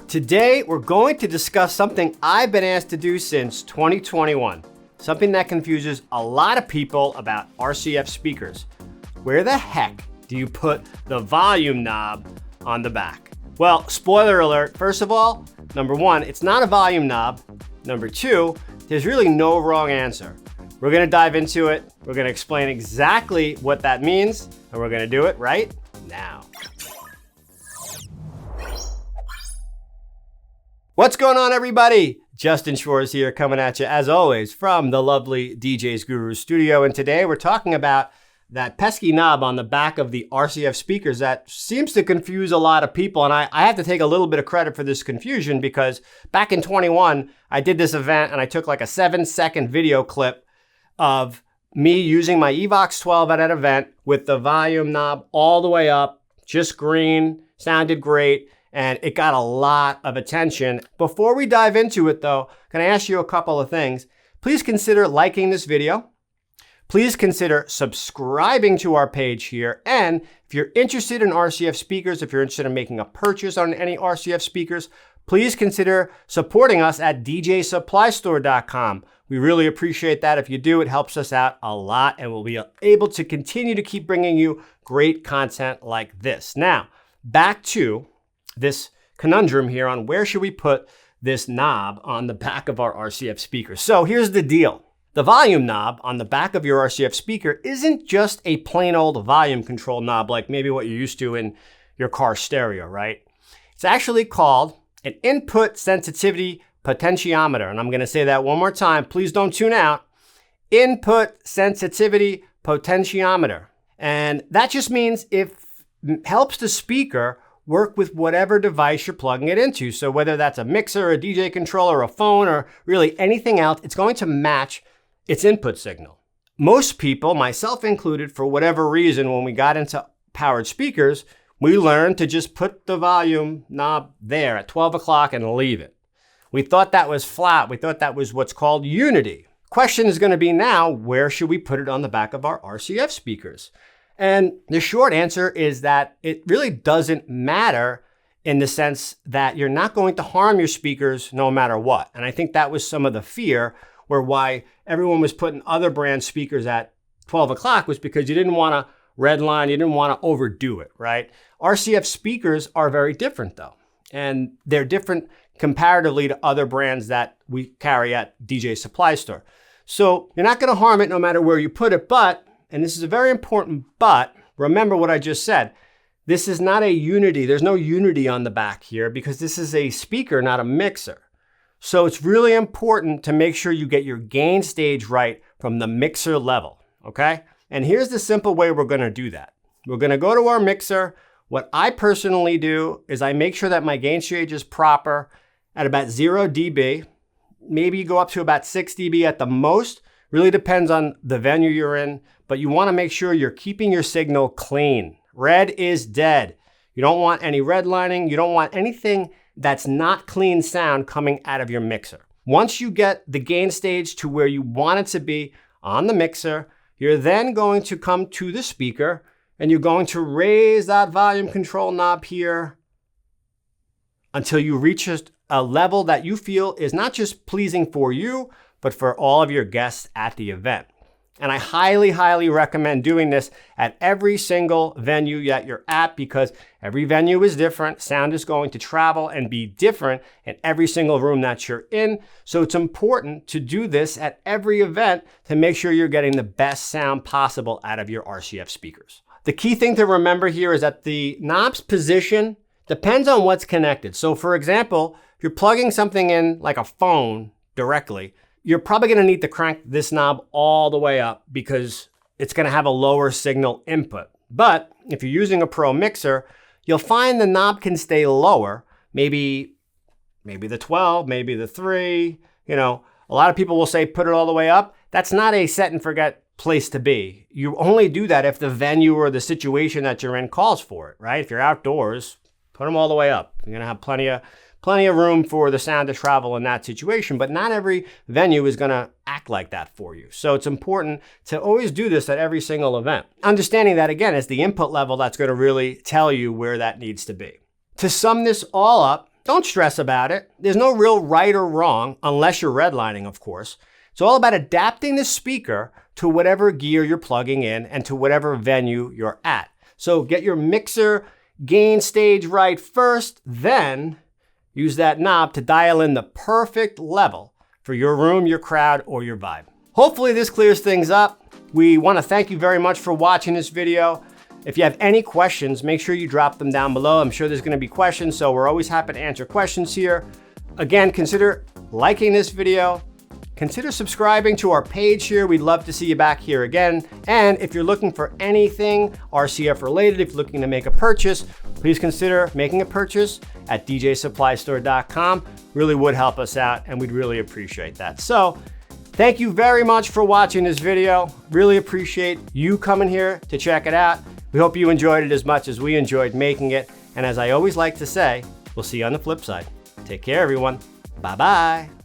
Today, we're going to discuss something I've been asked to do since 2021. Something that confuses a lot of people about RCF speakers. Where the heck do you put the volume knob on the back? Well, spoiler alert, first of all, number one, it's not a volume knob. Number two, there's really no wrong answer. We're gonna dive into it. We're gonna explain exactly what that means, and we're gonna do it right now. What's going on, everybody? Justin Schwartz here, coming at you as always from the lovely DJs Guru studio. And today we're talking about that pesky knob on the back of the RCF speakers that seems to confuse a lot of people. And I have to take a little bit of credit for this confusion because back in 21, I did this event and I took like a 7-second video clip of me using my Evox 12 at an event with the volume knob all the way up, just green, sounded great. And it got a lot of attention. Before we dive into it though, can I ask you a couple of things? Please consider liking this video. Please consider subscribing to our page here. And if you're interested in RCF speakers, if you're interested in making a purchase on any RCF speakers, please consider supporting us at djsupply.store.com. We really appreciate that. If you do, it helps us out a lot and we'll be able to continue to keep bringing you great content like this. Now, back to this conundrum here on where should we put this knob on the back of our RCF speaker. So here's the deal. The volume knob on the back of your RCF speaker isn't just a plain old volume control knob like maybe what you're used to in your car stereo, right? It's actually called an input sensitivity potentiometer. And I'm going to say that one more time. Please don't tune out. Input sensitivity potentiometer. And that just means it helps the speaker work with whatever device you're plugging it into. So whether that's a mixer, a DJ controller, a phone, or really anything else, it's going to match its input signal. Most people, myself included, for whatever reason, when we got into powered speakers, we learned to just put the volume knob there at 12 o'clock and leave it. We thought that was flat. We thought that was what's called unity. Question is going to be now, where should we put it on the back of our RCF speakers? And the short answer is that it really doesn't matter in the sense that you're not going to harm your speakers no matter what. And I think that was some of the fear where why everyone was putting other brand speakers at 12 o'clock was because you didn't want to redline, you didn't want to overdo it, right? RCF speakers are very different though. And they're different comparatively to other brands that we carry at DJ Supply Store. So you're not going to harm it no matter where you put it, but and this is a very important but, remember what I just said. This is not a unity. There's no unity on the back here because this is a speaker, not a mixer. So it's really important to make sure you get your gain stage right from the mixer level, okay? And here's the simple way we're gonna do that. We're gonna go to our mixer. What I personally do is I make sure that my gain stage is proper at about 0 dB. Maybe you go up to about 6 dB at the most. Really depends on the venue you're in, but you want to make sure you're keeping your signal clean. Red is dead. You don't want any redlining. You don't want anything that's not clean sound coming out of your mixer. Once you get the gain stage to where you want it to be on the mixer, you're then going to come to the speaker and you're going to raise that volume control knob here until you reach a level that you feel is not just pleasing for you, but for all of your guests at the event. And I highly, highly recommend doing this at every single venue that you're at because every venue is different. Sound is going to travel and be different in every single room that you're in. So it's important to do this at every event to make sure you're getting the best sound possible out of your RCF speakers. The key thing to remember here is that the knob's position depends on what's connected. So for example, if you're plugging something in like a phone directly, you're probably going to need to crank this knob all the way up because it's going to have a lower signal input. But if you're using a Pro mixer, you'll find the knob can stay lower, maybe the 12, maybe the 3. You know, a lot of people will say put it all the way up. That's not a set and forget place to be. You only do that if the venue or the situation that you're in calls for it, right? If you're outdoors, put them all the way up. You're going to have plenty of room for the sound to travel in that situation, but not every venue is going to act like that for you. So it's important to always do this at every single event. Understanding that, again, it's the input level that's going to really tell you where that needs to be. To sum this all up, don't stress about it. There's no real right or wrong, unless you're redlining, of course. It's all about adapting the speaker to whatever gear you're plugging in and to whatever venue you're at. So get your mixer gain stage right first, then use that knob to dial in the perfect level for your room, your crowd, or your vibe. Hopefully this clears things up. We want to thank you very much for watching this video. If you have any questions, make sure you drop them down below. I'm sure there's going to be questions, so we're always happy to answer questions here. Again, consider liking this video. Consider subscribing to our page here. We'd love to see you back here again. And if you're looking for anything RCF related, if you're looking to make a purchase, please consider making a purchase at djsupply.store.com. Really would help us out, and we'd really appreciate that. So thank you very much for watching this video. Really appreciate you coming here to check it out. We hope you enjoyed it as much as we enjoyed making it. And as I always like to say, we'll see you on the flip side. Take care, everyone. Bye-bye.